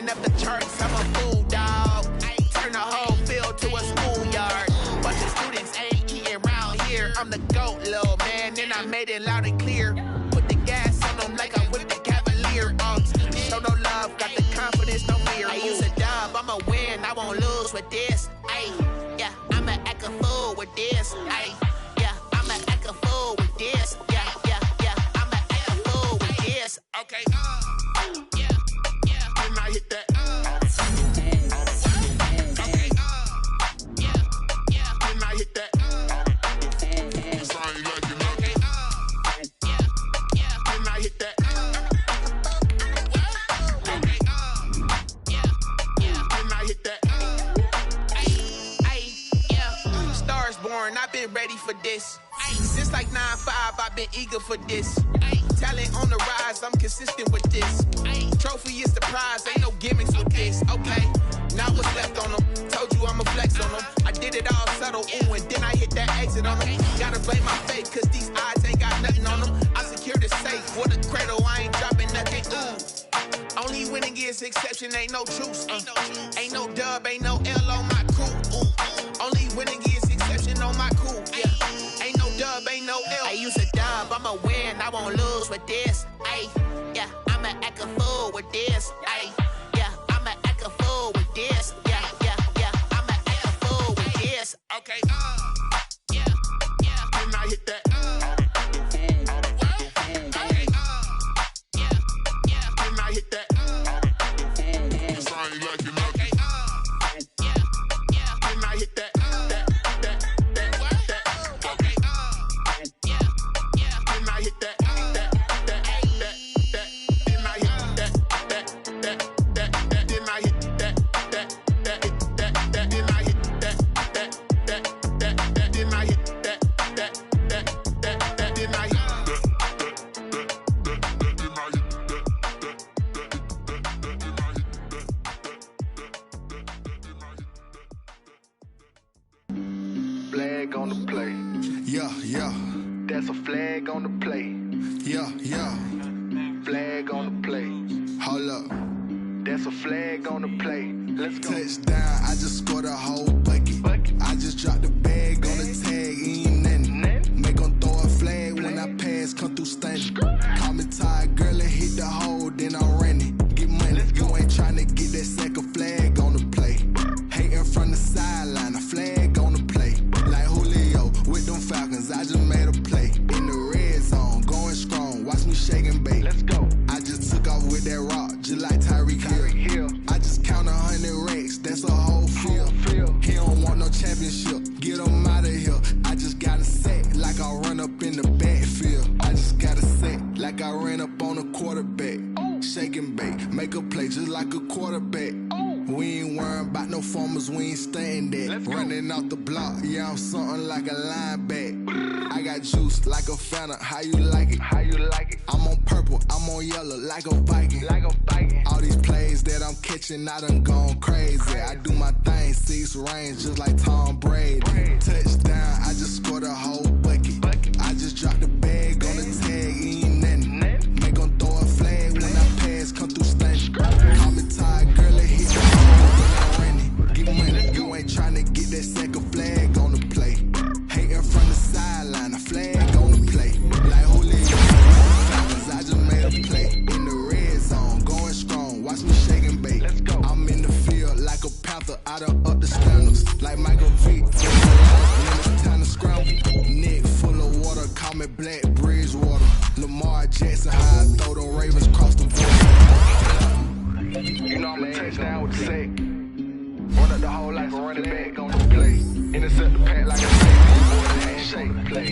Moving up the charts, I'm a fool, dog. Turn the whole field to a schoolyard. Bunch of students ain't eating round here. I'm the GOAT, little man, and I made it loud and clear. Put the gas on them like I whipped the Cavalier. Show no love, got the confidence, no fear. I use a dub, I'ma win, I won't lose with this. Ay, yeah, I'ma act a fool with this. Ay, yeah, I'ma act a fool with this. Yeah, yeah, yeah, I'ma act a fool with this. Okay, yeah, yeah, and I hit that. I've been ready for this. Since like 9-5, I've been eager for this. Talent on the rise, I'm consistent with this. Trophy is the prize, ain't no gimmicks with this. Okay, now what's left on them? Told you I'ma flex on them. I did it all subtle, ooh, and then I hit that exit on them. Gotta blame my fate, cause these odds ain't got nothing on them. I secured the safe, for the cradle, I ain't dropping nothing, ooh. Only winning is exception, ain't no truce. Ain't no dub, ain't no L on my crew, ooh. Only winning is exception on my cool, yeah. Ain't no dub, ain't no L. I use a dub, I'ma win, I won't lose with this. Ay, yeah, I'ma act a fool with this. Ay, yeah, I'ma act a fool with this. Yeah, yeah, yeah, I'ma act a fool with this. Okay, yeah, yeah, and I hit that. Okay, yeah, yeah, and I hit that. Sorry, like you know. Okay, yeah, yeah, and I hit that. Flag on the play. Yeah, yeah. That's a flag on the play. Yeah, yeah. Flag on the play. Hold up. That's a flag on the play. Let's go. Touchdown, I just scored a whole bucket. I just dropped the bag on the tag, ain't nothing. Make 'em throw a flag when I pass, come through stunning. Call me tired, girl, and hit the hole, then I'm running. Get money, you ain't tryna get that second flag on the play. Hating from the sideline, a flag on the play. Like Julio with them Falcons, I just made a play. In the red zone, going strong, watch me shake and bake. Let's go. I just took off with that rock, just like Tyreek Hill. I just count 100 racks, that's a whole field. He don't want no championship, get him out of here. I just got a set, like I run up in the backfield. I just got a set, like I ran up on a quarterback. Shake and bake, make a play just like a quarterback. We ain't worrying about no formers, we ain't staying that. Running off the block, yeah, I'm something like a linebacker. I got juice like a Fanta, how you like it? How you like it? I'm on purple, I'm on yellow, like a Viking. Like a Viking. All these plays that I'm catching, I done gone crazy. I do my thing, 6 range, just like Tom Brady. Touchdown, I just scored a whole bucket. I just dropped the bag on the tag, ain't nothing. Make 'em throw a flag when I pass, come through stunning. Call me tired, girl, and hit the hole, then I'm running. Get money, you ain't tryna get that second flag on the play. Hating from the sideline, a flag on the play. Like Julio, Falcons, I just made a play. In the red zone, going strong, watch me shake and bake. Let's go. I'm in the field like a panther, I done up the standards, like Michael Vick. When it's time to scramble, neck full of water, call me Black Bridgewater. Lamar Jackson, how I throw them Ravens cross the board. You know I'm a touchdown with the sack. Run up the hole like a running back on the play. Intercept the pack like a safety. Shake play.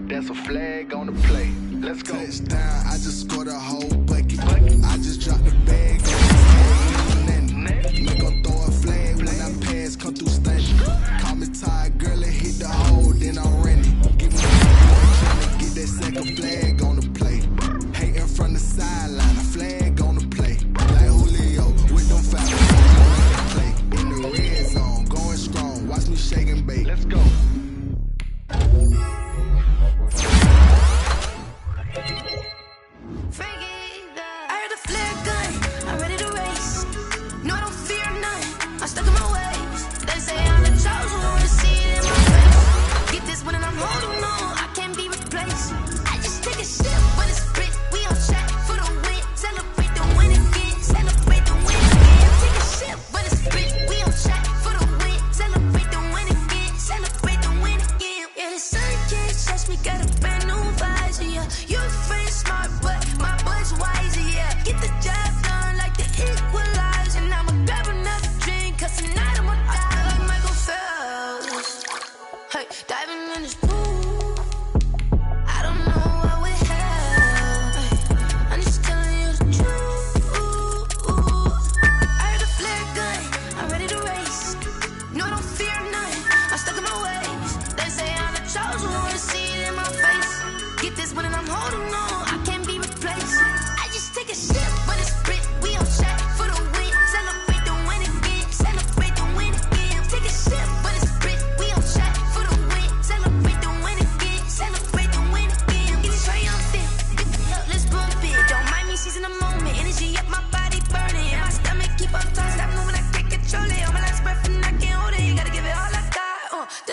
That's a flag on the play. Let's go. Touchdown, I just scored a whole bucket. I just dropped the bag on the tag, ain't nothing. Make 'em throw a flag when I pass, come through stunning. Call me tired, girl, and hit the hole, then I'm running. Get me trying to get that second flag on the play. Hating from the sideline, a flag on the play. Like Julio with them Falcons, play. In the red zone, going strong, watch me shake and bake. Let's go. I heard a flare gun.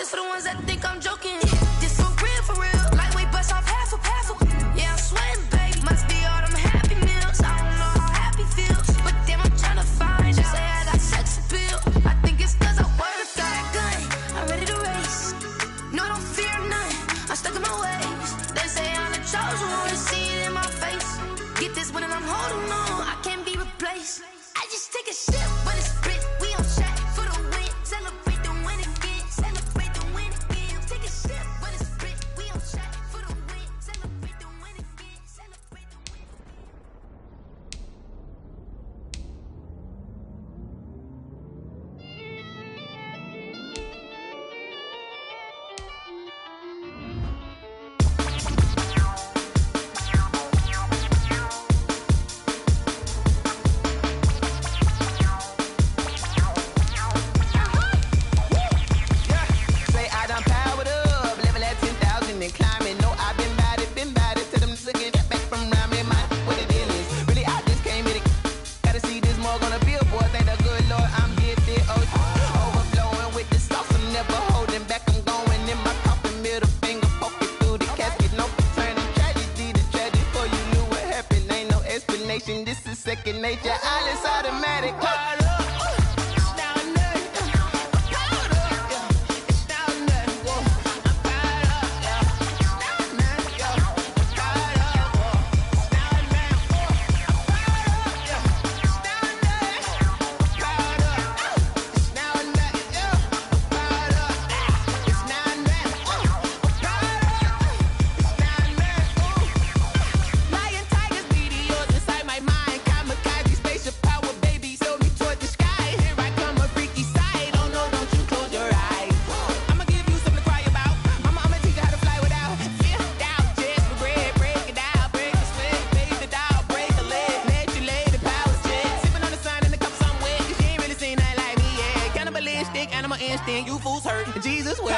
This for the ones that think I'm joking. This for real. Lightweight bust off half a. Yeah, I'm sweating, baby. Must be all them happy meals. I don't know how happy feels, but damn, I'm trying to find out. Say I got sex appeal. I think it's cause I work a gun. I'm ready to race. No, don't fear none. I'm stuck in my ways. They say I'm the chosen one. See it in my face. Get this when I'm holding on. I can't be replaced. I just take a sip when it's split. We on track for the win. Celebrate the win again. Celebrate the win again. Take a sip when it's split. We on track for the win. Celebrate the win again. Celebrate the win. Say I done powered up, level at 10,000 and climbing. No, I've been bad it to them looking back from around me. My what the deal is. Really, I just came here to gotta see this more gonna billboard. Thank the good Lord, I'm gifted. Overflowing with the sauce, I'm never holding back. I'm going in my coffin, middle finger poking through the casket. No turning tragedy to tragedy for you knew what happened. Ain't no explanation, this is second nature. All is automatic. Lion, tigers, meteors inside my mind. Kamikaze, spaceship power, baby, sail me toward the sky. Here I come, a freaky side. Oh no, don't you close your eyes. I'ma give you something to cry about. I'ma teach you how to fly without fear. Doubt, just regret, break it out, break the sweat, fade the dial, break a leg, let you lay the power check. Sipping on the sun in the cup somewhere, 'cause she ain't really seen nothing like me yet. Cannibalistic, animal instinct, you fools hurt. Jesus will.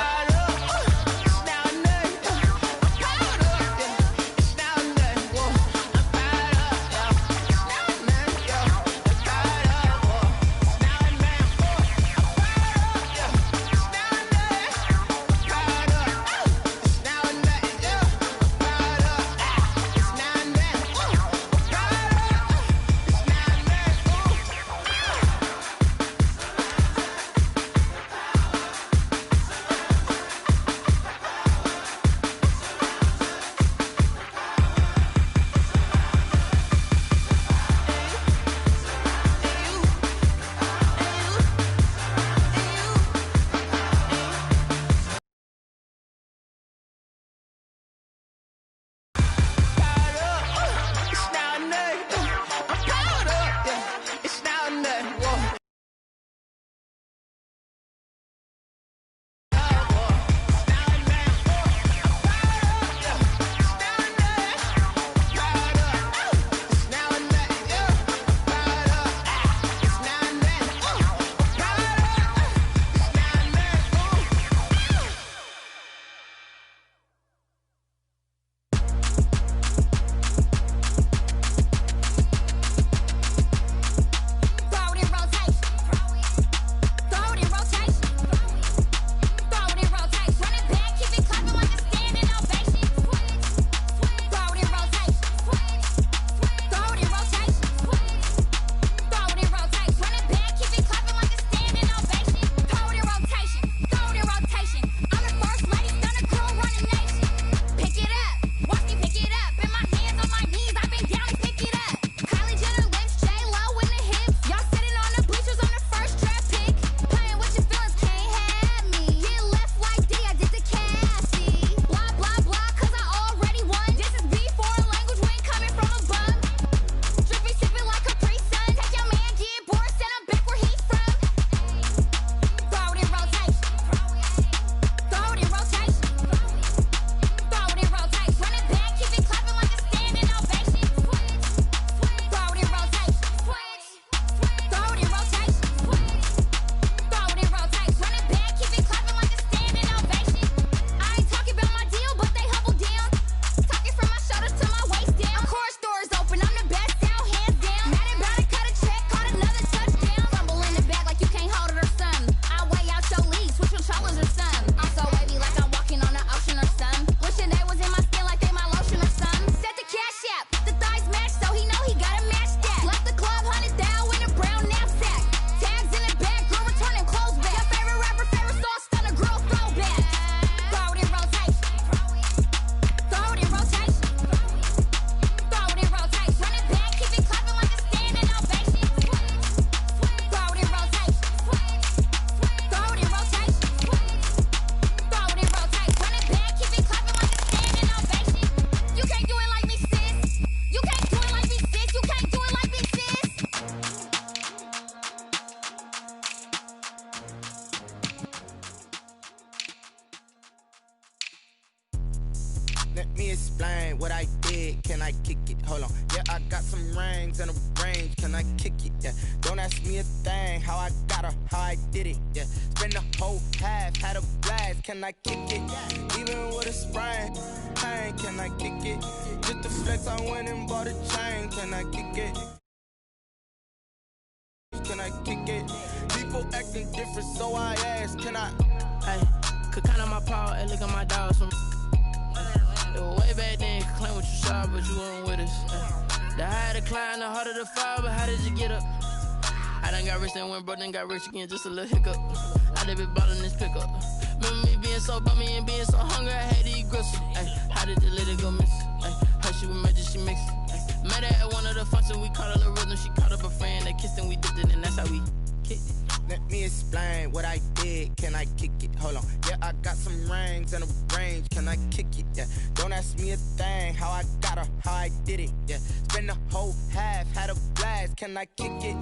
did, can I kick it? Hold on, yeah, I got some rings and a range, can I kick it? Yeah, don't ask me a thing, how I got her, how I did it. Yeah, spend the whole half, had a blast, can I kick it? Even with a sprain, pain, can I kick it? Just the flex, I went and bought a chain, can I kick it? Can I kick it? People acting different, so I ask, can I? Hey, could count on my paw, and look at my dogs. Way back then, could claim what you saw, but you weren't with us. The higher the climb, the harder the fall, but how did you get up? I done got rich, then went broke, then got rich again, just a little hiccup. I done been ballin' this pickup. Remember me being so bummy and being so hungry, I had to eat gristle. Ay, how did you let it go miss? Ay, how she was magic, she mixed. Met her at one of the functions, we caught her the rhythm, she caught up a friend, they kissed and we dipped it, and that's how we kicked it. Let me explain what I did, can I kick it? Hold on, yeah, I got some rings and a range, can I kick it? Yeah, don't ask me a thing, how I got her, how I did it. Yeah, spend the whole half, had a blast, can I kick it?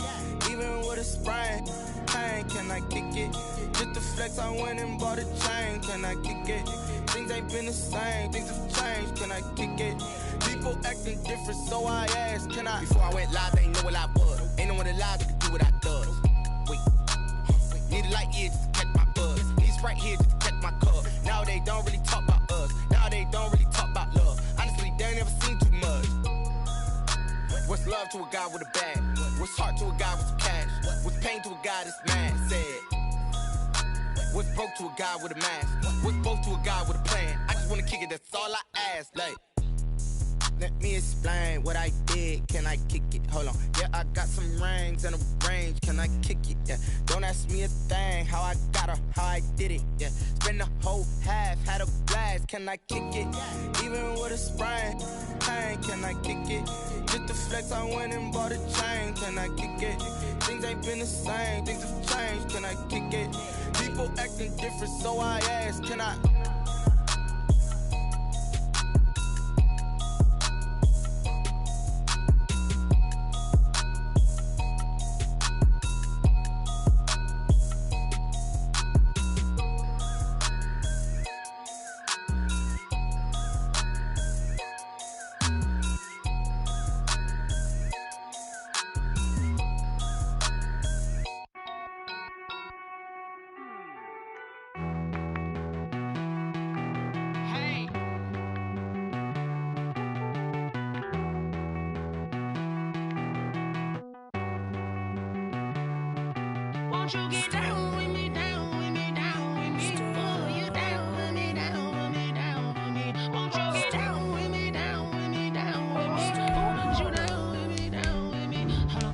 Even with a sprain, pain, can I kick it? Just the flex, I went and bought a chain, can I kick it? Things ain't been the same, things have changed, can I kick it? People acting different, so I asked, can I? Before I went live, they ain't know what I was. Ain't no one alive that could do what I does. Wait, need a light year just to catch my buzz. Need Sprite here just to catch my cup. Now they don't really talk about us. Now they don't really talk about love. Honestly, they ain't never seen too much. What's love to a guy with a bag? What's heart to a guy with some cash? What's pain to a guy that's mad? Said. What's broke to a guy with a mask? What's both to a guy with a plan? I just wanna kick it, that's all I ask. Like, let me explain what I did, can I kick it? Hold on, yeah, I got some rings and a range, can I kick it? Yeah, don't ask me a thing, how I got her, how I did it. Yeah, spend the whole half, had a blast, can I kick it? Even with a sprain, pain, can I kick it? Just the flex, I went and bought a chain, can I kick it? Things ain't been the same, things have changed, can I kick it? People acting different, so I ask, can I? Won't you get down with me, down with me, down with me? Oh, you down with me, down with me, down with me. Won't you get down with me, down with me, down with me? Oh, you down with me, down with me? Hold on.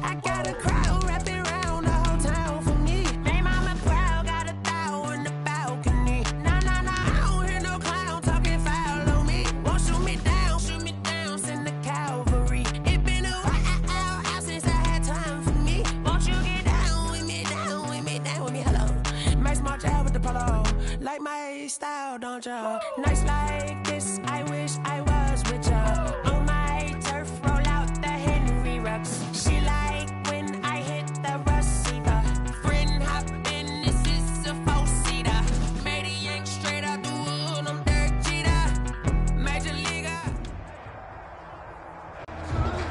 I got a crowd wrapping around the whole town for me. They mama proud, got a thou on the balcony. Nah, nah, nah, I don't hear no clown talking foul on me. Won't shoot me down, send the cavalry. It been a while since I had time for me. Won't you get down with me, hello. My small child with the polo. Like my style, don't ya? Nights like this, I wish I was with ya. On my turf, roll out the Henry Rux. She like when I hit the receiver. Friend hop in, this is a four-seater. Made a yank straight out the wood, I'm Derek Jeter. Major leaguer.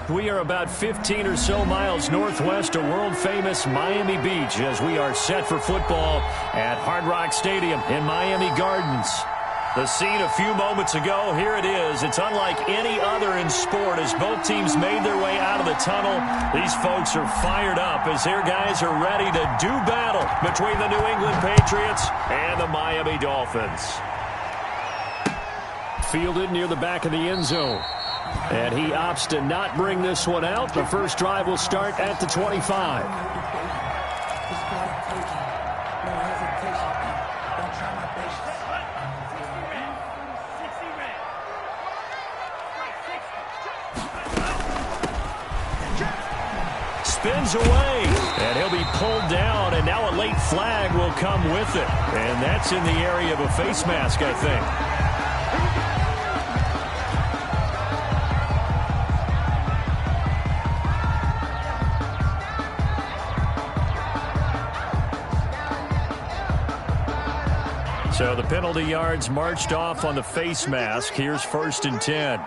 We are about 15 or so miles northwest of world-famous Miami Beach as we are set for football at Hard Rock Stadium in Miami Gardens. The scene a few moments ago, here it is. It's unlike any other in sport as both teams made their way out of the tunnel. These folks are fired up as their guys are ready to do battle between the New England Patriots and the Miami Dolphins. Fielded near the back of the end zone. And he opts to not bring this one out. The first drive will start at the 25. Spins away, and he'll be pulled down, and now a late flag will come with it. And that's in the area of a face mask, I think. So the penalty yards marched off on the face mask. Here's 1st and 10.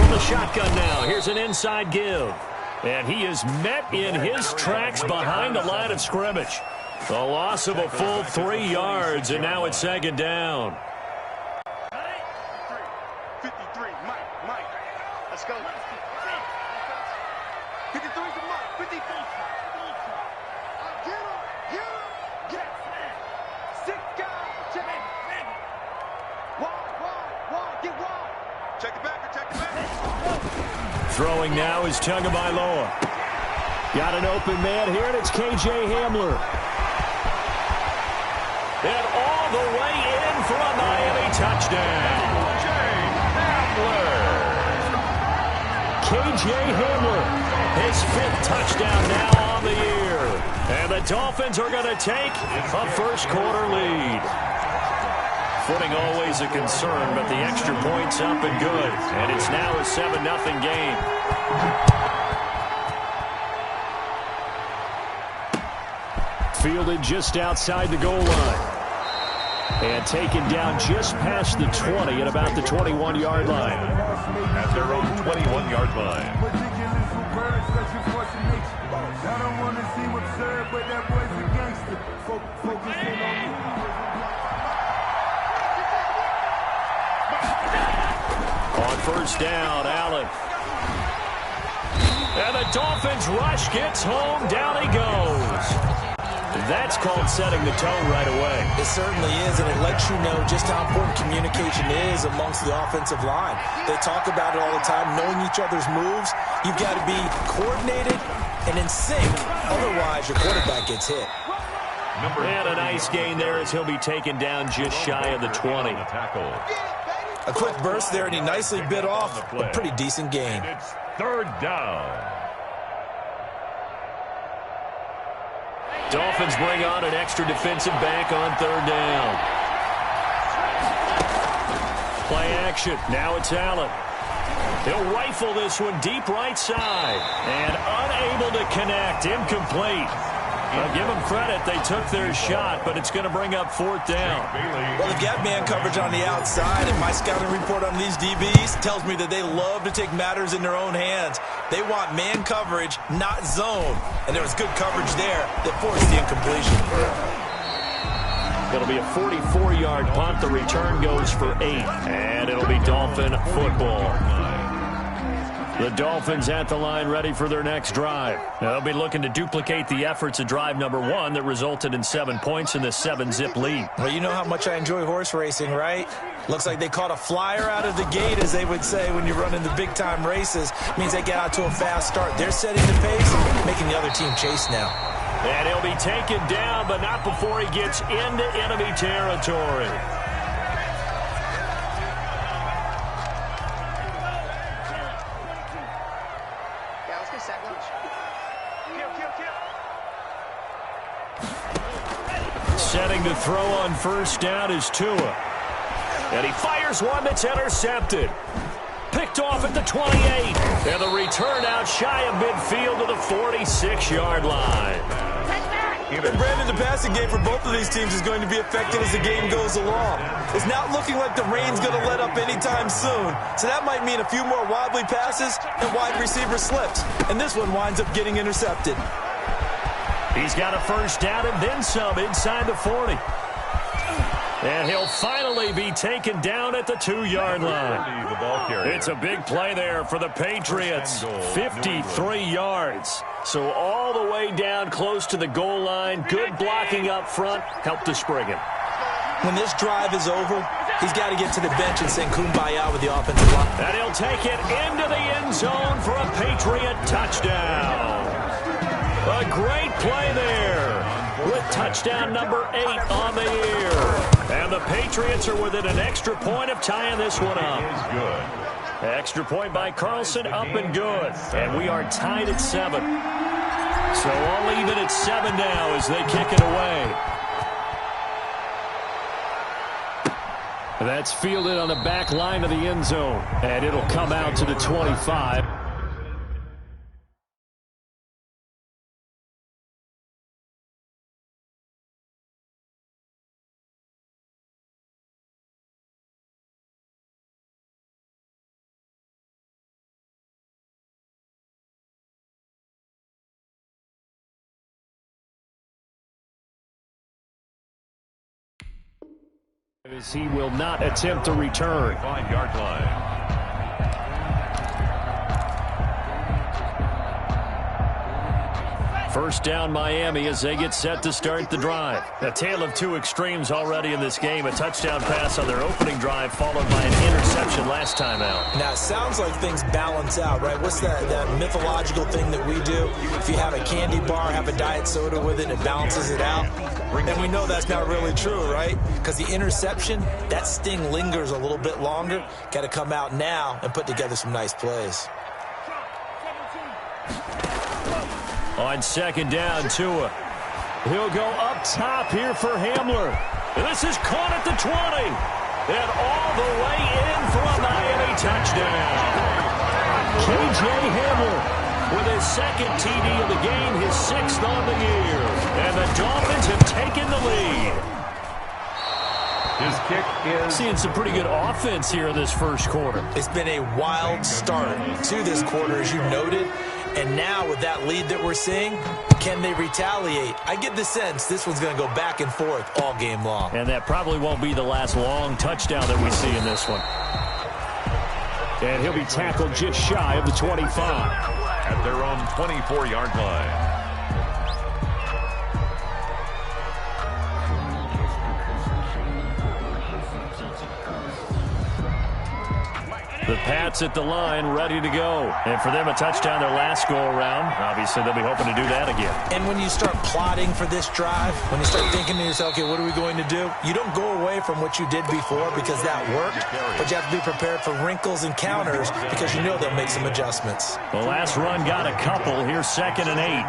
From the shotgun now, here's an inside give. And he is met in his tracks behind the line of scrimmage. The loss of a full 3 yards, and now it's second down. 53, Mike. Let's go. 53 to Mike. 54. Get him. 6 guys. Check it. Wide. Get wide. Check it back. Throwing now is Tagovailoa. Got an open man here, and it's K.J. Hamler. And all the way in for a Miami touchdown. K.J. Hamler, his 5th touchdown now on the year. And the Dolphins are going to take a first-quarter lead. Footing always a concern, but the extra point's up and good. And it's now a 7-0 game. Fielded just outside the goal line. And taken down just past the 20 at about the 21-yard line. At their own 21-yard line. On first down, Allen. And the Dolphins rush gets home. Down he goes. That's called setting the tone right away. It certainly is, and it lets you know just how important communication is amongst the offensive line. They talk about it all the time, knowing each other's moves. You've got to be coordinated and in sync. Otherwise, your quarterback gets hit. And a nice gain there as he'll be taken down just shy of the 20. A quick burst there, and he nicely bit off a pretty decent gain. It's third down. Dolphins bring on an extra defensive back on third down. Play action. Now it's Allen. He'll rifle this one deep right side. And unable to connect. Incomplete. I'll give them credit. They took their shot, but it's going to bring up fourth down. Well, they've got man coverage on the outside, and my scouting report on these DBs tells me that they love to take matters in their own hands. They want man coverage, not zone. And there was good coverage there that forced the incompletion. It'll be a 44-yard punt. The return goes for 8, and it'll be Dolphin football. The Dolphins at the line ready for their next drive. Now, they'll be looking to duplicate the efforts of drive number 1 that resulted in 7 points in the 7-zip lead. Well, you know how much I enjoy horse racing, right? Looks like they caught a flyer out of the gate, as they would say when you're running the big-time races. Means they get out to a fast start. They're setting the pace, making the other team chase now. And he'll be taken down, but not before he gets into enemy territory. Setting to throw on first down is Tua. And he fires one that's intercepted. Picked off at the 28. And the return out shy of midfield to the 46-yard line. And Brandon, the passing game for both of these teams is going to be affected as the game goes along. It's not looking like the rain's going to let up anytime soon. So that might mean a few more wobbly passes and wide receiver slips. And this one winds up getting intercepted. He's got a first down and then some inside the 40. And he'll finally be taken down at the 2-yard line. It's a big play there for the Patriots. 53 yards. So all the way down close to the goal line. Good blocking up front. Helped to spring him. When this drive is over, he's got to get to the bench and sing Kumbaya with the offensive line. And he'll take it into the end zone for a Patriot touchdown. A great play there with touchdown number 8 on the year. And the Patriots are within an extra point of tying this one up. Extra point by Carlson, up and good. And we are tied at 7. So all even at 7 now as they kick it away. That's fielded on the back line of the end zone. And it'll come out to the 25. As he will not attempt to return. 5-yard line. First down Miami as they get set to start the drive. A tale of two extremes already in this game. A touchdown pass on their opening drive followed by an interception last time out. Now, it sounds like things balance out, right? What's that mythological thing that we do? If you have a candy bar, have a diet soda with it, it balances it out. And we know that's not really true, right? Because the interception, that sting lingers a little bit longer. Got to come out now and put together some nice plays. On second down, Tua. He'll go up top here for Hamler. This is caught at the 20. And all the way in for a Miami touchdown. K.J. Hamler with his second TD of the game, his 6th on the year. And the Dolphins have taken the lead. His kick is... Seeing some pretty good offense here in this first quarter. It's been a wild start to this quarter, as you noted. And now with that lead that we're seeing, can they retaliate? I get the sense this one's going to go back and forth all game long. And that probably won't be the last long touchdown that we see in this one. And he'll be tackled just shy of the 25. At their own 24-yard line. The Pats at the line, ready to go. And for them, a touchdown their last go-around. Obviously, they'll be hoping to do that again. And when you start plotting for this drive, when you start thinking to yourself, okay, what are we going to do? You don't go away from what you did before because that worked, but you have to be prepared for wrinkles and counters because you know they'll make some adjustments. The last run got a couple. Here's 2nd and 8.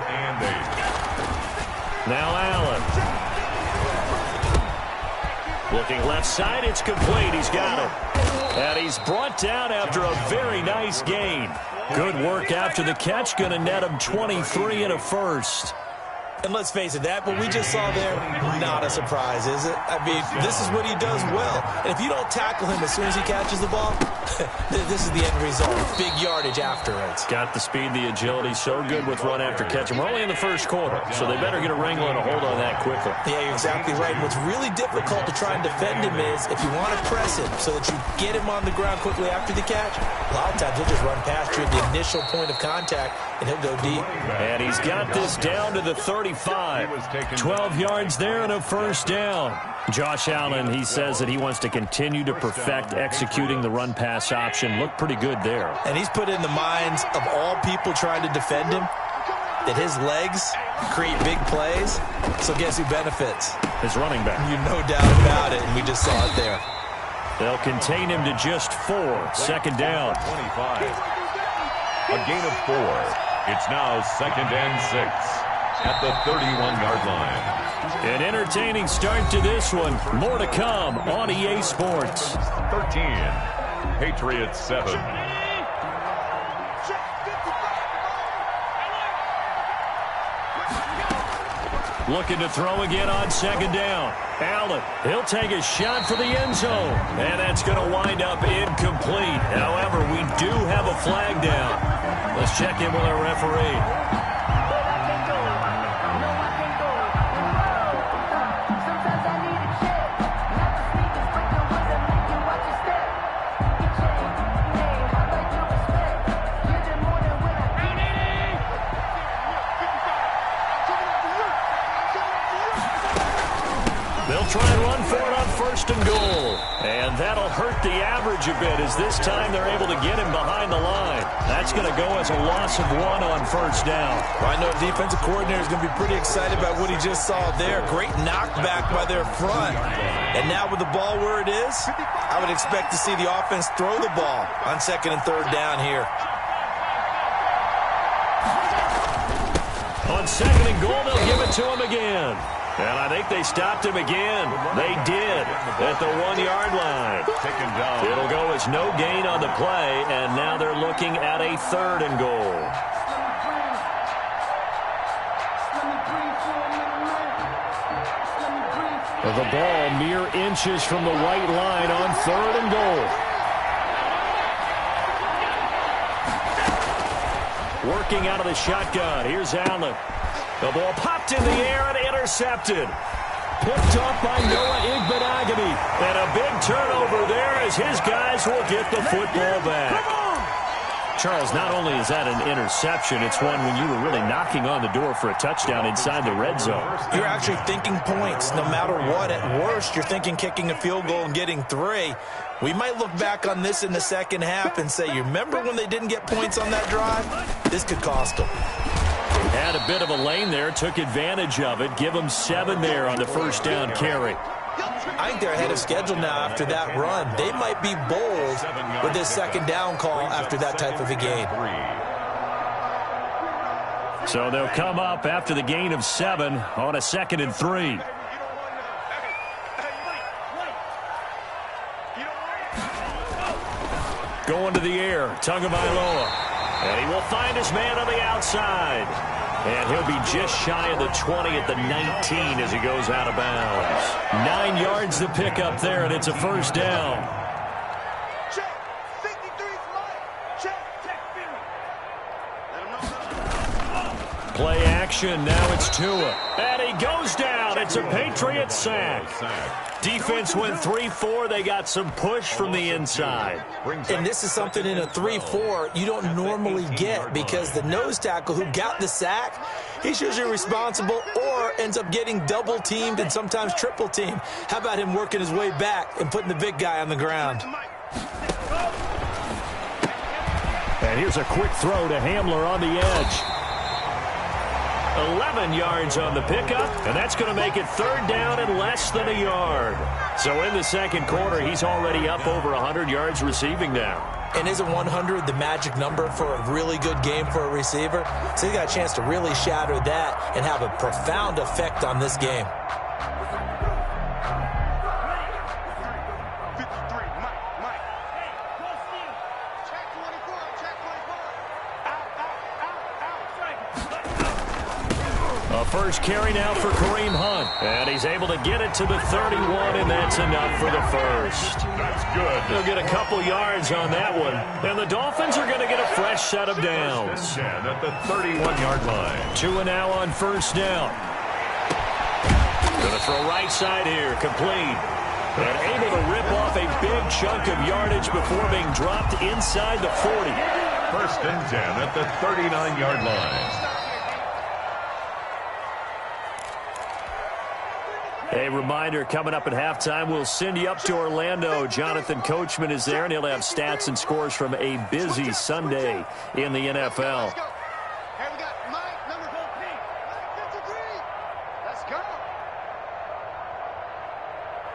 Now Allen. Looking left side, it's complete. He's got it. And he's brought down after a very nice gain. Good work after the catch. Going to net him 23 and a first. And let's face it, that what we just saw there, not a surprise, is it? I mean, this is what he does well. And if you don't tackle him as soon as he catches the ball, this is the end result. Big yardage afterwards. Got the speed, the agility, so good with run after catch. And we're only in the first quarter, so they better get a wrangle and a hold on that quickly. Yeah, you're exactly right. And what's really difficult to try and defend him is if you want to press him so that you get him on the ground quickly after the catch, a lot of times he'll just run past you at the initial point of contact, and he'll go deep. And he's got this down to the 35. 12 yards there and a first down. Josh Allen, he says that he wants to continue to perfect executing the run-pass option. Looked pretty good there. And he's put in the minds of all people trying to defend him that his legs create big plays. So guess who benefits? His running back. You no doubt about it, and we just saw it there. They'll contain him to just 4. 2nd down. 25. A gain of 4. It's now 2nd and 6. At the 31-yard line. An entertaining start to this one. More to come on EA Sports. 13. Patriots 7. Looking to throw again on 2nd down. Allen, he'll take a shot for the end zone. And that's going to wind up incomplete. However, we do have a flag down. Let's check in with our referee. Try and run for it on 1st and goal. And that'll hurt the average a bit as this time they're able to get him behind the line. That's going to go as a loss of 1 on 1st down. Well, I know defensive coordinator is going to be pretty excited about what he just saw there. Great knockback by their front. And now with the ball where it is, I would expect to see the offense throw the ball on 2nd and 3rd down here. On 2nd and goal, they'll give it to him again. And I think they stopped him again. They did at the 1-yard line. It'll go as no gain on the play, and now they're looking at a 3rd and goal. The ball mere inches from the white line on 3rd and goal. Working out of the shotgun. Here's Allen. The ball popped in the air and intercepted. picked off by Noah Igbenogany. And a big turnover there as his guys will get the football back. Charles, not only is that an interception, it's one when you were really knocking on the door for a touchdown inside the red zone. You're actually thinking points no matter what. At worst, you're thinking kicking a field goal and getting 3. We might look back on this in the second half and say, you remember when they didn't get points on that drive? This could cost them. Had a bit of a lane there, took advantage of it. Give them 7 there on the first down carry. I think they're ahead of schedule now after that run. They might be bold with this second down call after that type of a gain. So they'll come up after the gain of 7 on a 2nd and 3. Going to the air, Tagovailoa. And he will find his man on the outside. And he'll be just shy of the 20 at the 19 as he goes out of bounds. 9 yards to pick up there, and it's a first down. Play action, now it's Tua. And he goes down. It's a Patriot sack. Defense went 3-4. They got some push from the inside. And this is something in a 3-4 you don't normally get because the nose tackle who got the sack, he's usually responsible or ends up getting double-teamed and sometimes triple-teamed. How about him working his way back and putting the big guy on the ground? And here's a quick throw to Hamler on the edge. 11 yards on the pickup, and that's going to make it 3rd down and less than a yard. So in the second quarter, he's already up over 100 yards receiving now. And isn't 100 the magic number for a really good game for a receiver? So he got a chance to really shatter that and have a profound effect on this game. First carry now for Kareem Hunt. And he's able to get it to the 31, and that's enough for the first. That's good. They'll get a couple yards on that one. And the Dolphins are going to get a fresh set of downs. 10 at the 31-yard line. Tua now on first down. Going to throw right side here, complete. And able to rip off a big chunk of yardage before being dropped inside the 40. First and 10 at the 39-yard line. A reminder, coming up at halftime, we'll send you up to Orlando. Jonathan Coachman is there, and he'll have stats and scores from a busy Sunday in the NFL. Hey, we got Mike, number 14. 53. Let's go.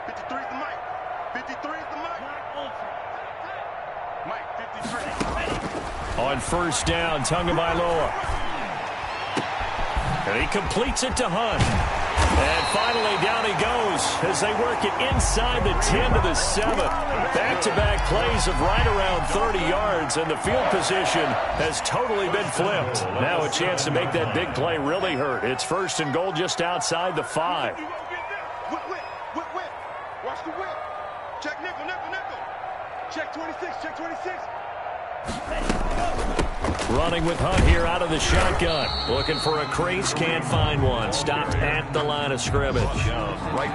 53 is the Mike. 53 is the Mike. Mike, 53. On first down, Tagovailoa. And he completes it to Hunt. And finally, down he goes as they work it inside the 10 to the 7. Back-to-back plays of right around 30 yards, and the field position has totally been flipped. Now a chance to make that big play really hurt. It's first and goal just outside the 5. Whip. Watch the whip. Check nickel. Check 26, check 26. Running with Hunt here out of the shotgun. Looking for a crease, can't find one. Stopped at the line of scrimmage.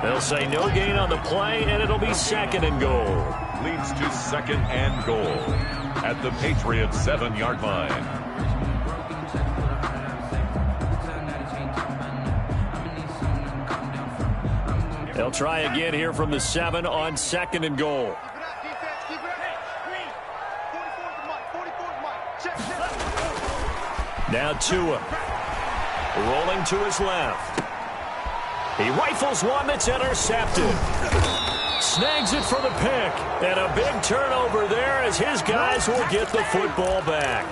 They'll say no gain on the play, and it'll be 2nd and goal. Leads to 2nd and goal at the Patriots 7-yard line. They'll try again here from the 7 on 2nd and goal. Now Tua, rolling to his left. He rifles one that's intercepted. Snags it for the pick. And a big turnover there as his guys will get the football back.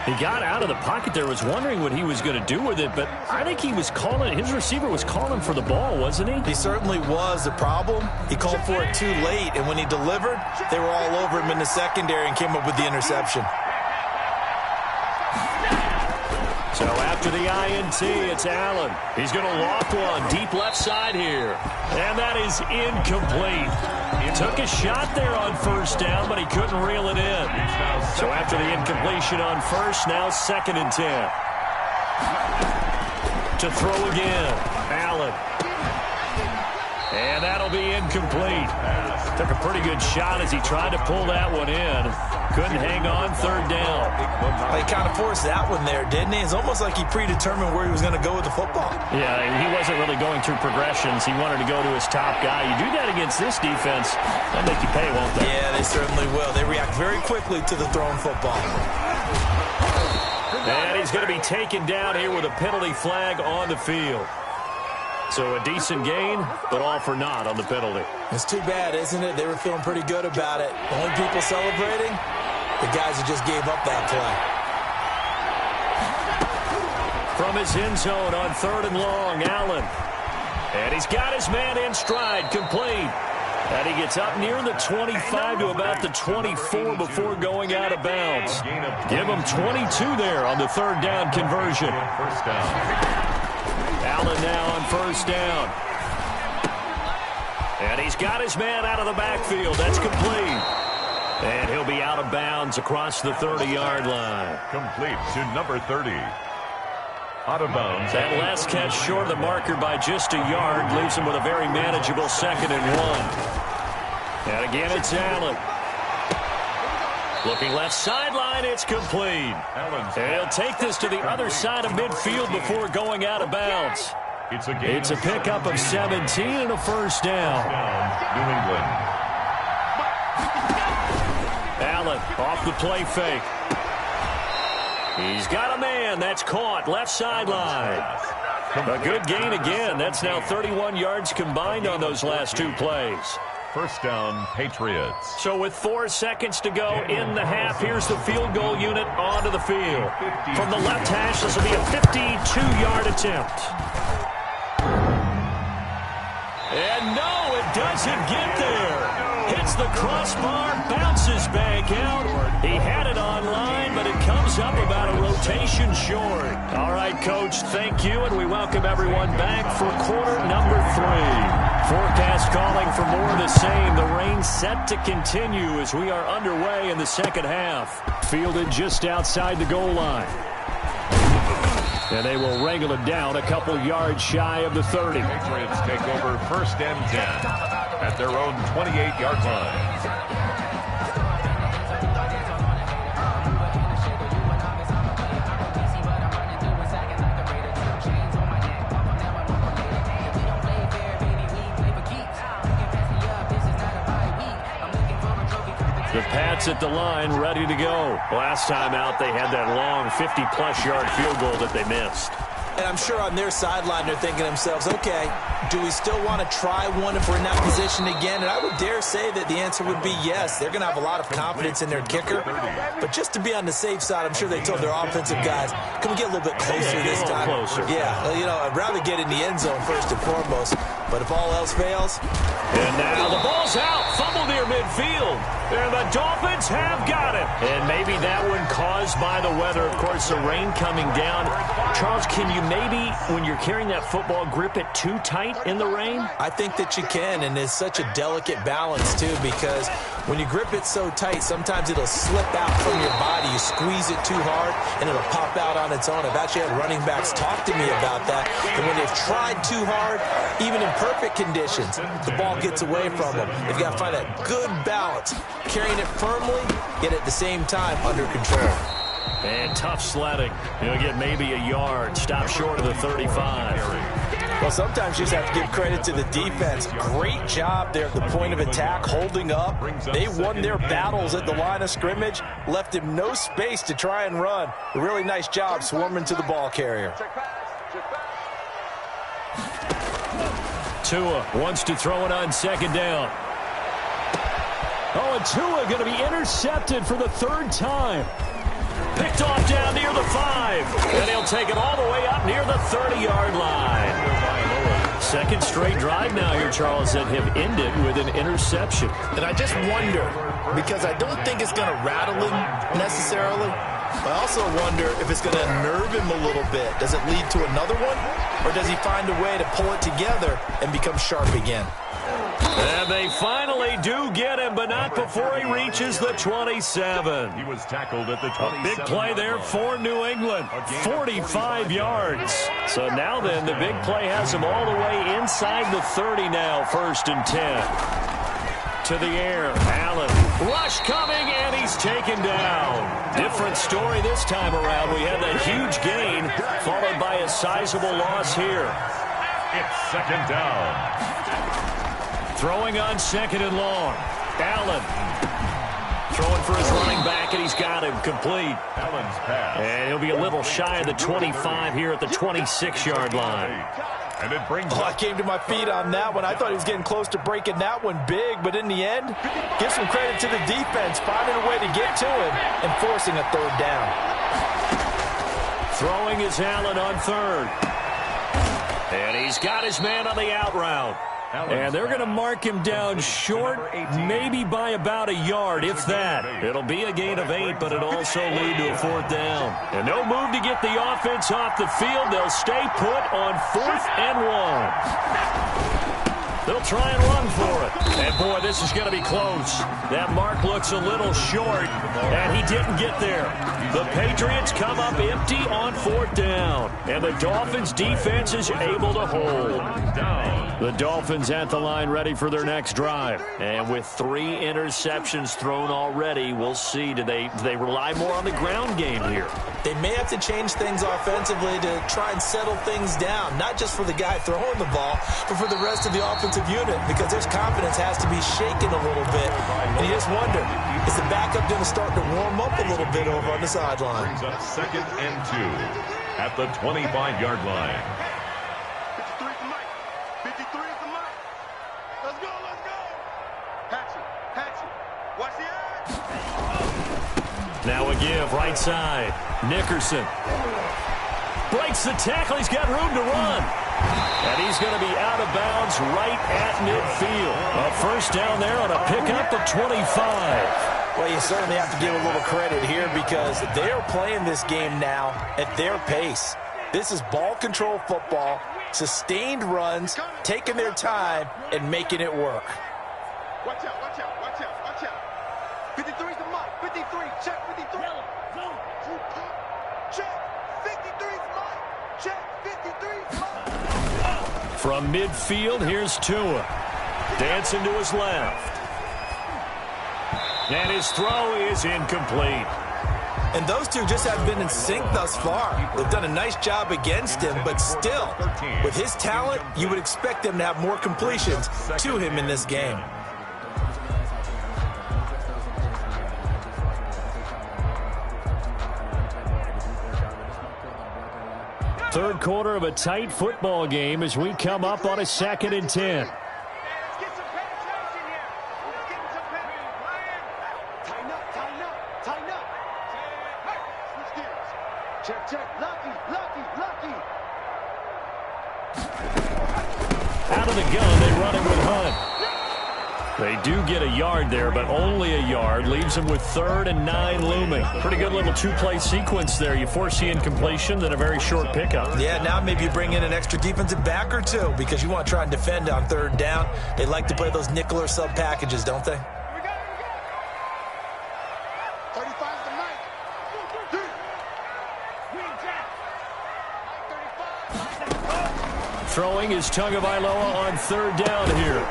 He got out of the pocket there, was wondering what he was going to do with it, but I think he was calling, his receiver was calling for the ball, wasn't he? He certainly was. The problem, he called for it too late, and when he delivered, they were all over him in the secondary and came up with the interception. So after the INT, it's Allen. He's going to loft one deep left side here. And that is incomplete. He took a shot there on first down, but he couldn't reel it in. So after the incompletion on first, now 2nd and 10. To throw again, Allen. And that'll be incomplete. Took a pretty good shot as he tried to pull that one in. Couldn't hang on, third down. He kind of forced that one there, didn't he? It's almost like he predetermined where he was going to go with the football. Yeah, he wasn't really going through progressions. He wanted to go to his top guy. You do that against this defense, they'll make you pay, won't they? Yeah, they certainly will. They react very quickly to the thrown football. And he's going to be taken down here with a penalty flag on the field. So a decent gain, but all for naught on the penalty. It's too bad, isn't it? They were feeling pretty good about it. The only people celebrating, the guys who just gave up that play. From his end zone on 3rd and long, Allen. And he's got his man in stride, complete. And he gets up near the 25 to about the 24 before going out of bounds. Give him 22 there on the 3rd down conversion. First down. Allen now on 1st down. And he's got his man out of the backfield. That's complete. And he'll be out of bounds across the 30-yard line. Complete to number 30. Out of bounds. That last catch short of the marker by just a yard leaves him with a very manageable 2nd and 1. And again, it's Allen. Looking left sideline, it's complete. And he'll take this to the other side of midfield before going out of bounds. It's a pickup of 17 and a 1st down. New England. Allen off the play fake. He's got a man. That's caught. Left sideline. A good gain again. That's now 31 yards combined on those last 2 plays. First down, Patriots. So with 4 seconds to go in the half, here's the field goal unit onto the field. From the left hash, this will be a 52-yard attempt. And no, it doesn't get there. Hits the crossbar, bounces back out. He had it online, but it comes up about a rotation short. All right, Coach, thank you, and we welcome everyone back for quarter number 3. Forecast calling for more of the same. The rain set to continue as we are underway in the second half. Fielded just outside the goal line. And they will wrangle it down a couple yards shy of the 30. Patriots take over 1st and 10 at their own 28-yard line. The Pats at the line, ready to go. Last time out, they had that long 50-plus yard field goal that they missed. And I'm sure on their sideline they're thinking to themselves, okay, do we still want to try one if we're in that position again? And I would dare say that the answer would be yes. They're going to have a lot of confidence in their kicker. But just to be on the safe side, I'm sure they told their offensive guys, can we get a little bit closer this time? Yeah, you know, I'd rather get in the end zone first and foremost. But if all else fails. And now the ball's out. Fumble near midfield. And the Dolphins have got it. And maybe that one caused by the weather. Of course, the rain coming down. Charles, can you maybe, when you're carrying that football, grip it too tight in the rain? I think that you can, and it's such a delicate balance, too, because when you grip it so tight, sometimes it'll slip out from your body. You squeeze it too hard, and it'll pop out on its own. I've actually had running backs talk to me about that. And when they've tried too hard, even in perfect conditions, the ball gets away from them. They've got to find that good balance, carrying it firmly, yet at the same time under control. And tough sledding. He'll get maybe a yard. Stop short of the 35. Well, sometimes you just have to give credit to the defense. Great job there at the point of attack, holding up. They won their battles at the line of scrimmage, left him no space to try and run. A really nice job swarming to the ball carrier. Tua wants to throw it on 2nd down. Oh, and Tua going to be intercepted for the 3rd time. Picked off down near the 5. And he'll take it all the way up near the 30-yard line. Second straight drive now here, Charles, that have ended with an interception. And I just wonder, because I don't think it's going to rattle him necessarily, but I also wonder if it's going to nerve him a little bit. Does it lead to another one? Or does he find a way to pull it together and become sharp again? And they finally do get him, but not before he reaches the 27. He was tackled at the 27. A big play there for New England. 45 yards. So now then, the big play has him all the way inside the 30 now, 1st and 10. To the air, Allen. Rush coming, and he's taken down. Different story this time around. We had that huge gain, followed by a sizable loss here. It's 2nd down. Throwing on 2nd and long. Allen. Throwing for his running back, and he's got him complete. Allen's pass. And he'll be a little shy of the 25 here at the 26-yard line. And it brings I came to my feet on that one. I thought he was getting close to breaking that one big, but in the end, give some credit to the defense, finding a way to get to him and forcing a 3rd down. Throwing is Allen on 3rd. And he's got his man on the out route. And they're going to mark him down short, maybe by about a yard, if that. It'll be a gain of 8, but it'll also lead to a 4th down. And no move to get the offense off the field. They'll stay put on 4th and 1. They'll try and run for it. And, boy, this is going to be close. That mark looks a little short, and he didn't get there. The Patriots come up empty on 4th down, and the Dolphins' defense is able to hold. The Dolphins at the line ready for their next drive. And with 3 interceptions thrown already, we'll see. Do they rely more on the ground game here? They may have to change things offensively to try and settle things down, not just for the guy throwing the ball, but for the rest of the offensive unit, because their confidence has to be shaken a little bit. And you just wonder, is the backup going to start to warm up a little bit over on the sideline? Brings up 2nd and 2 at the 25-yard line. 53 is the mic. 53 is the mic. Let's go, let's go. Hatchet. Watch the edge. Now a give, right side. Nickerson breaks the tackle. He's got room to run. And he's going to be out of bounds right at midfield. A 1st down there on a pickup of 25. Well, you certainly have to give a little credit here because they're playing this game now at their pace. This is ball control football, sustained runs, taking their time, and making it work. Watch out. 53 is the mic. 53. Check 53. Check. 53 is the mic. Check. 53 is the mic. From midfield, here's Tua. Dancing to his left. And his throw is incomplete. And those two just have been in sync thus far. They've done a nice job against him, but still, with his talent, you would expect them to have more completions to him in this game. Third quarter of a tight football game as we come up on a 2nd and 10. Out of the gun, they run it with Hunt. They do get a yard there, but only a yard. Leaves them with 3rd and 9 looming. Pretty good little 2-play sequence there. You force the incompletion, then a very short pickup. Yeah, now maybe you bring in an extra defensive back or 2 because you want to try and defend on 3rd down. They like to play those nickel or sub packages, don't they? 35 is the mic. Throwing is Tagovailoa on 3rd down here.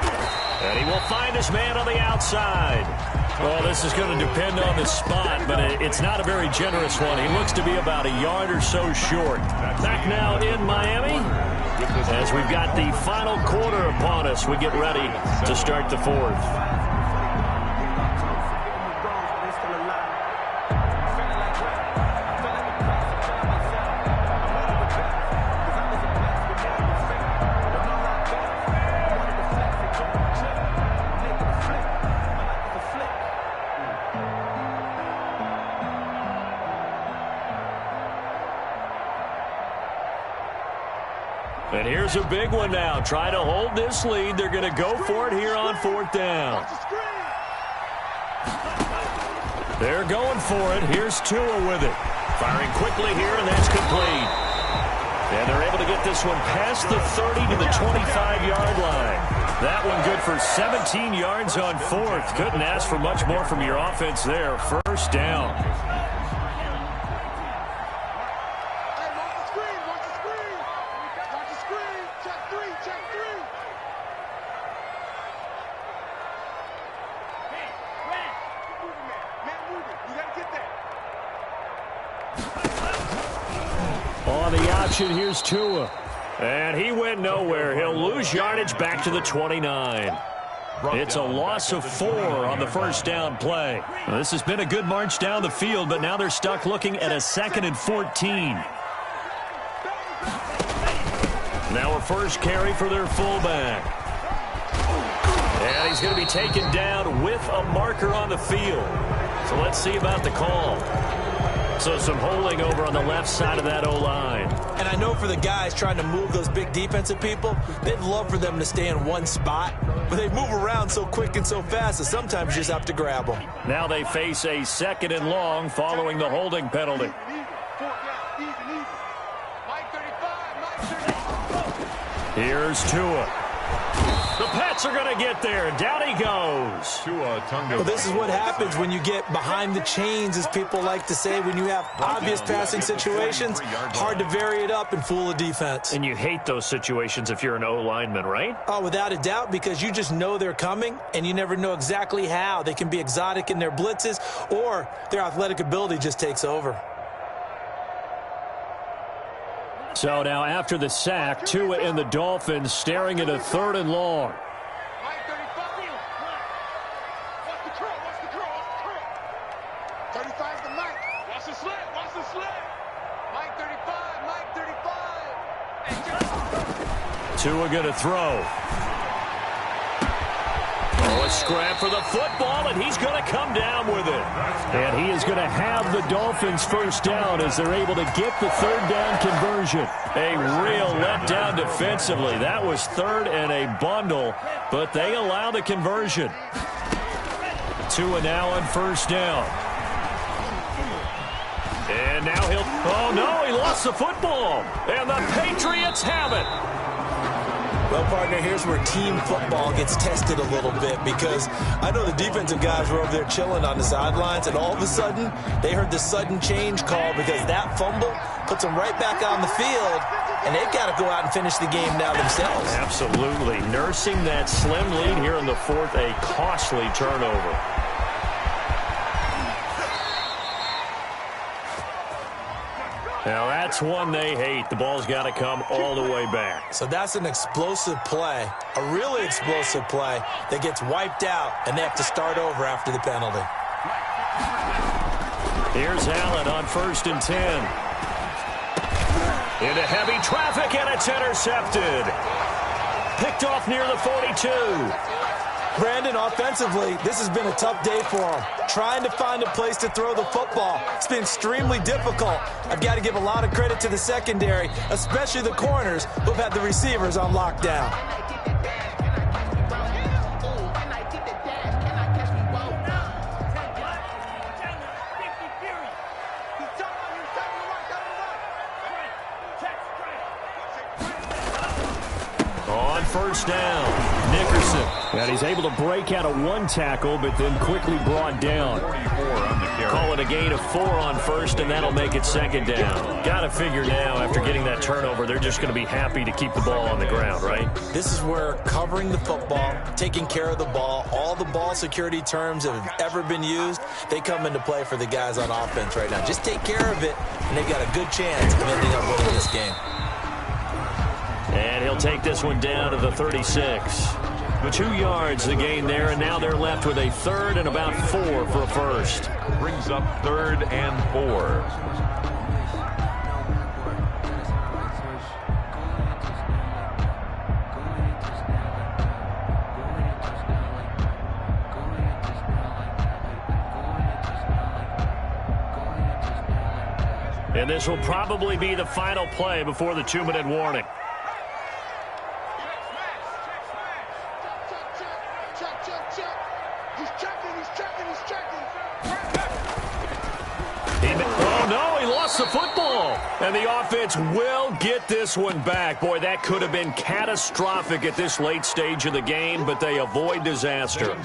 And he will find his man on the outside. Well, this is going to depend on the spot, but it's not a very generous one. He looks to be about a yard or so short. Back now in Miami as we've got the final quarter upon us. We get ready to start the 4th. And here's a big one now. Trying to hold this lead. They're going to go for it here on 4th down. They're going for it. Here's Tua with it. Firing quickly here, and that's complete. And they're able to get this one past the 30 to the 25-yard line. That one good for 17 yards on fourth. Couldn't ask for much more from your offense there. First down. On the option, here's Tua. And he went nowhere. He'll lose yardage back to the 29. It's a loss of 4 on the first down play. Well, this has been a good march down the field, but now they're stuck looking at a 2nd and 14. Now a first carry for their fullback. And he's going to be taken down with a marker on the field. So let's see about the call. So some holding over on the left side of that O-line. And I know for the guys trying to move those big defensive people, they'd love for them to stay in one spot. But they move around so quick and so fast that sometimes you just have to grab them. Now they face a 2nd and long following the holding penalty. Here's Tua. The Pats are going to get there. Down he goes. Well, this is what happens when you get behind the chains, as people like to say. When you have obvious passing situations, hard to vary it up and fool a defense. And you hate those situations if you're an O-lineman, right? Oh, without a doubt, because you just know they're coming, and you never know exactly how. They can be exotic in their blitzes, or their athletic ability just takes over. So now after the sack, Tua and the Dolphins staring at a 3rd and long. Mike 35. Watch the curl. 35 to Mike. Watch the slant. Mike 35. Tua going to throw. Oh, a scrap for the football, and he's going to come down with it. And he is going to have the Dolphins first down as they're able to get the 3rd down conversion. A real letdown defensively. That was 3rd and a bundle, but they allow the conversion. Tua now on first down. And now he'll... Oh, no, he lost the football. And the Patriots have it. Well, partner, here's where team football gets tested a little bit, because I know the defensive guys were over there chilling on the sidelines, and all of a sudden, they heard the sudden change call because that fumble puts them right back on the field, and they've got to go out and finish the game now themselves. Absolutely. Nursing that slim lead here in the 4th, a costly turnover. Now, that's one they hate. The ball's got to come all the way back. So that's an explosive play, a really explosive play that gets wiped out, and they have to start over after the penalty. Here's Allen on 1st and 10. Into heavy traffic, and it's intercepted. Picked off near the 42. Brandon, offensively, this has been a tough day for him. Trying to find a place to throw the football. It's been extremely difficult. I've got to give a lot of credit to the secondary, especially the corners who've had the receivers on lockdown. On first down, Nickerson. And he's able to break out of one tackle, but then quickly brought down. Call it a gain of 4 on first, and that'll make it 2nd down. Got to figure now, after getting that turnover, they're just going to be happy to keep the ball on the ground, right? This is where covering the football, taking care of the ball, all the ball security terms that have ever been used, they come into play for the guys on offense right now. Just take care of it, and they've got a good chance of ending up winning this game. And he'll take this one down to the 36. 2 yards the gain there, and now they're left with a 3rd and about 4 for a first. Brings up 3rd and 4. And this will probably be the final play before the 2-minute warning. gets the football. And the offense will get this one back. Boy, that could have been catastrophic at this late stage of the game, but they avoid disaster.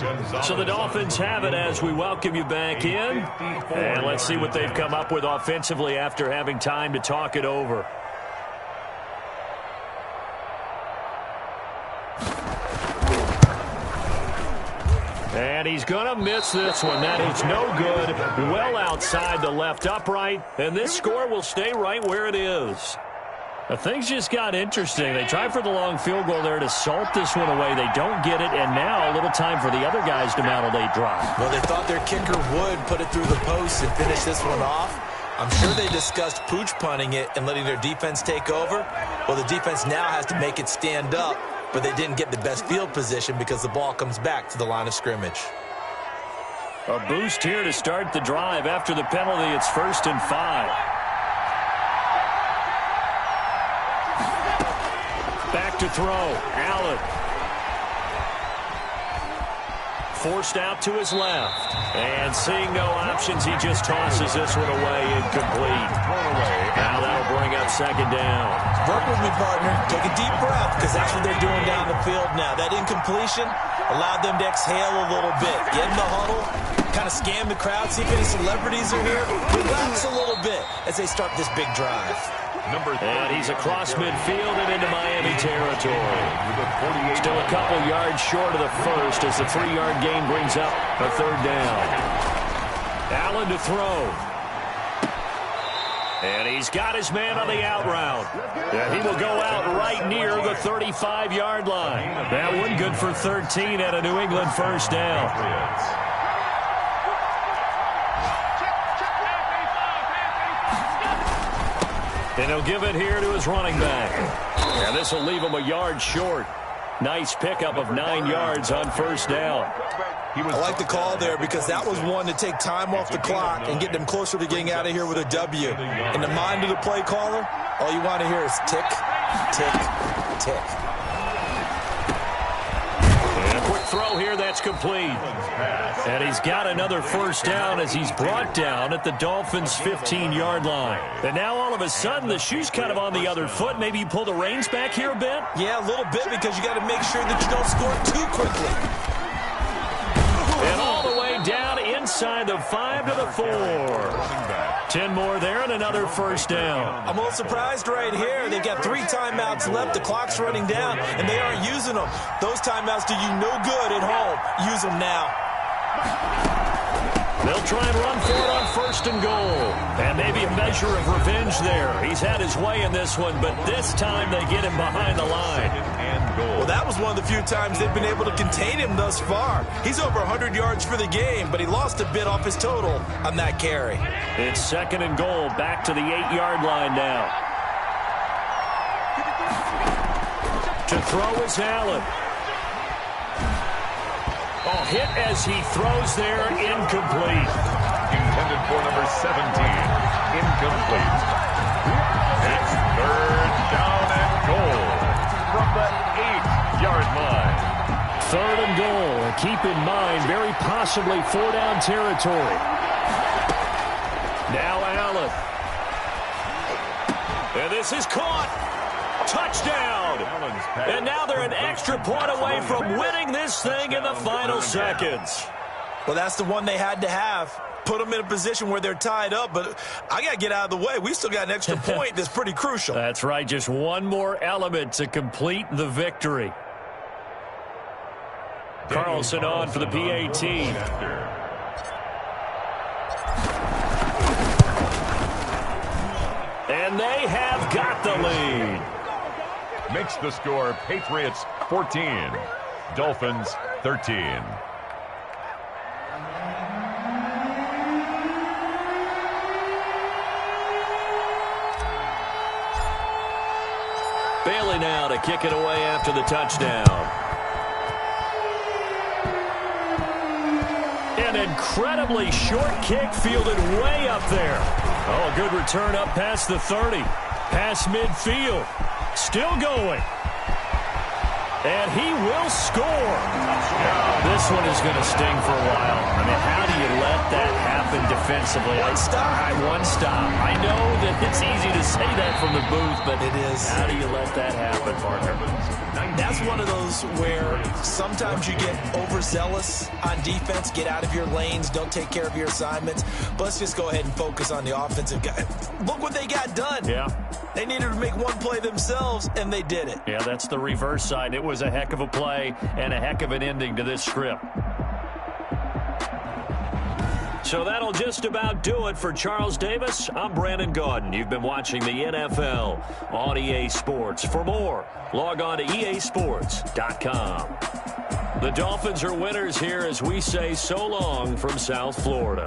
So the Dolphins have it as we welcome you back in. And let's see what they've come up with offensively after having time to talk it over. And he's going to miss this one. That is no good. Well outside the left upright. And this score will stay right where it is. Things just got interesting. They tried for the long field goal there to salt this one away. They don't get it. And now a little time for the other guys to mount a late drive. Well, they thought their kicker would put it through the post and finish this one off. I'm sure they discussed pooch punting it and letting their defense take over. Well, the defense now has to make it stand up. But they didn't get the best field position because the ball comes back to the line of scrimmage. A boost here to start the drive. After the penalty, it's 1st and 5. Back to throw. Allen. Forced out to his left. And seeing no options, he just tosses this one away, incomplete. Now that'll bring up 2nd down. Work with me, partner. Take a deep breath, because that's what they're doing down the field now. That incompletion allowed them to exhale a little bit. Get in the huddle, kind of scan the crowd, see if any celebrities are here. Relax a little bit as they start this big drive. And he's across midfield and into Miami territory. Still a couple yards short of the first as the 3-yard gain brings up a 3rd down. Allen to throw. And he's got his man on the out route. And he will go out right near the 35-yard line. That one good for 13 at a New England 1st down. And he'll give it here to his running back. And this will leave him a yard short. Nice pickup of 9 yards on 1st down. I like the call there because that was one to take time off the clock and get them closer to getting out of here with a W. In the mind of the play caller, all you want to hear is tick, tick, tick. And a quick throw here, that's complete. And he's got another 1st down as he's brought down at the Dolphins' 15-yard line. And now all of a sudden the shoe's kind of on the other foot. Maybe you pull the reins back here a bit? Yeah, a little bit because you got to make sure that you don't score too quickly. And all the way down inside the 5 to the 4. 10 more there and another 1st down. I'm a little surprised right here. They've got 3 timeouts left. The clock's running down, and they aren't using them. Those timeouts do you no good at home. Use them now. They'll try and run for it on 1st and goal. And maybe a measure of revenge there. He's had his way in this one, but this time they get him behind the line. Well, that was one of the few times they've been able to contain him thus far. He's over 100 yards for the game, but he lost a bit off his total on that carry. It's 2nd and goal, back to the 8-yard line now. To throw is Allen. Oh, hit as he throws there, incomplete. Intended for number 17, incomplete. It's 3rd down and goal from the 8-yard line. 3rd and goal. Keep in mind, very possibly 4-down territory. Now Allen. And this is caught. Touchdown. And now they're an extra point away from winning this thing in the final seconds. Well, that's the one they had to have. Put them in a position where they're tied up, but I got to get out of the way. We still got an extra point that's pretty crucial. That's right. Just one more element to complete the victory. Carlson on for the PAT. And they have got the lead. Makes the score Patriots 14, Dolphins 13. Bailey now to kick it away after the touchdown. An incredibly short kick fielded way up there. Oh, a good return up past the 30. Past midfield. Still going. And he will score. This one is going to sting for a while. I mean, how do you let that happen happened defensively? One stop. One stop. I know that it's easy to say that from the booth, but it is. How do you let that happen, partner? That's one of those where sometimes you get overzealous on defense, get out of your lanes, don't take care of your assignments. But let's just go ahead and focus on the offensive guy. Look what they got done. Yeah. They needed to make one play themselves, and they did it. Yeah, that's the reverse side. It was a heck of a play and a heck of an ending to this script. So that'll just about do it for Charles Davis. I'm Brandon Gaudin. You've been watching the NFL on EA Sports. For more, log on to easports.com. The Dolphins are winners here as we say so long from South Florida.